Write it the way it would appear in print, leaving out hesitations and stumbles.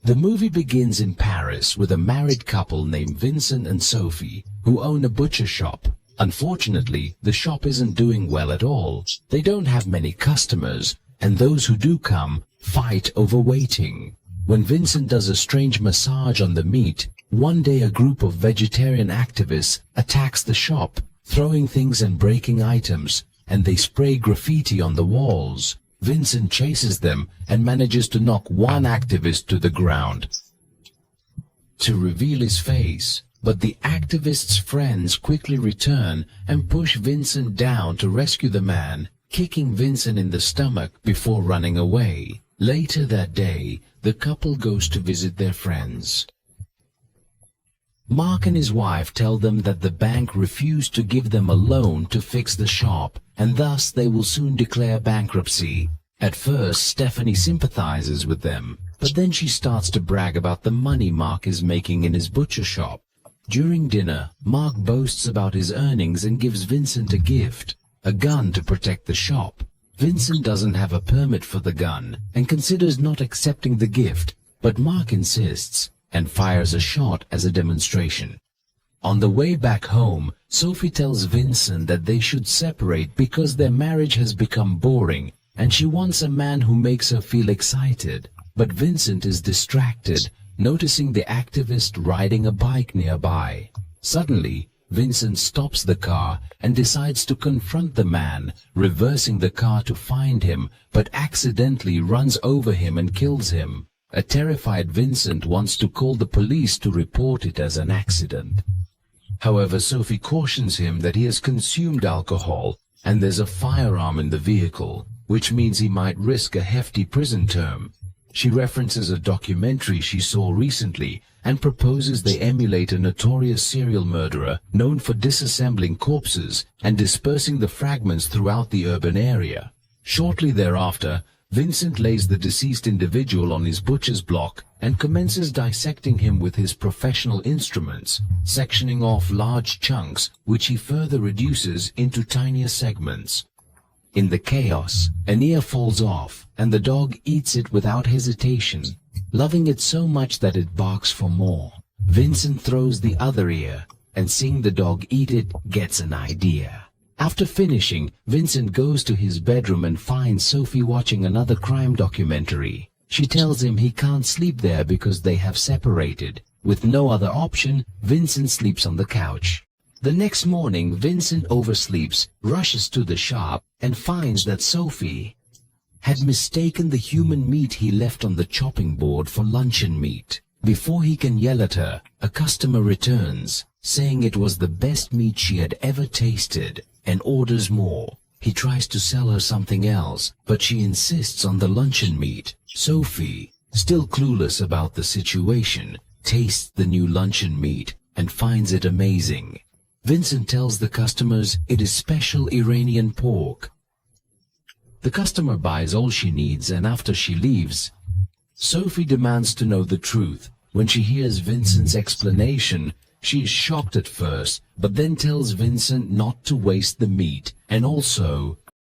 The movie begins in Paris with a married couple named Vincent and Sophie who own a butcher shop. Unfortunately, the shop isn't doing well at all. They don't have many customers, and those who do come fight over waiting. When Vincent does a strange massage on the meat, one day a group of vegetarian activists attacks the shop, throwing things and breaking items, and they spray graffiti on the walls. Vincent chases them and manages to knock one activist to the ground to reveal his face. But the activist's friends quickly return and push Vincent down to rescue the man, kicking Vincent in the stomach before running away. Later that day, the couple goes to visit their friends. Mark and his wife tell them that the bank refused to give them a loan to fix the shop, and thus they will soon declare bankruptcy. At first, Stephanie sympathizes with them, but then she starts to brag about the money Mark is making in his butcher shop. During dinner, Mark boasts about his earnings and gives Vincent a gift, a gun to protect the shop. Vincent doesn't have a permit for the gun and considers not accepting the gift, but Mark insists and fires a shot as a demonstration. On the way back home, Sophie tells Vincent that they should separate because their marriage has become boring and she wants a man who makes her feel excited. But Vincent is distracted, noticing the activist riding a bike nearby. Suddenly, Vincent stops the car and decides to confront the man, reversing the car to find him, but accidentally runs over him and kills him. A terrified Vincent wants to call the police to report it as an accident. However, Sophie cautions him that he has consumed alcohol and there's a firearm in the vehicle, which means he might risk a hefty prison term. She references a documentary she saw recently and proposes they emulate a notorious serial murderer known for disassembling corpses and dispersing the fragments throughout the urban area. Shortly thereafter, Vincent lays the deceased individual on his butcher's block and commences dissecting him with his professional instruments, sectioning off large chunks which he further reduces into tinier segments. In the chaos, an ear falls off and the dog eats it without hesitation, loving it so much that it barks for more. Vincent throws the other ear and, seeing the dog eat it, gets an idea. After finishing, Vincent goes to his bedroom and finds Sophie watching another crime documentary. She tells him he can't sleep there because they have separated. With no other option, Vincent sleeps on the couch. The next morning, Vincent oversleeps, rushes to the shop, and finds that Sophie had mistaken the human meat he left on the chopping board for luncheon meat. Before he can yell at her, a customer returns, saying it was the best meat she had ever tasted, and orders more. He tries to sell her something else, but she insists on the luncheon meat. Sophie, still clueless about the situation, tastes the new luncheon meat and finds it amazing. Vincent tells the customers it is special Iranian pork. The customer buys all she needs, and after she leaves, Sophie demands to know the truth. When she hears Vincent's explanation, she is shocked at first, but then tells Vincent not to waste the meat and also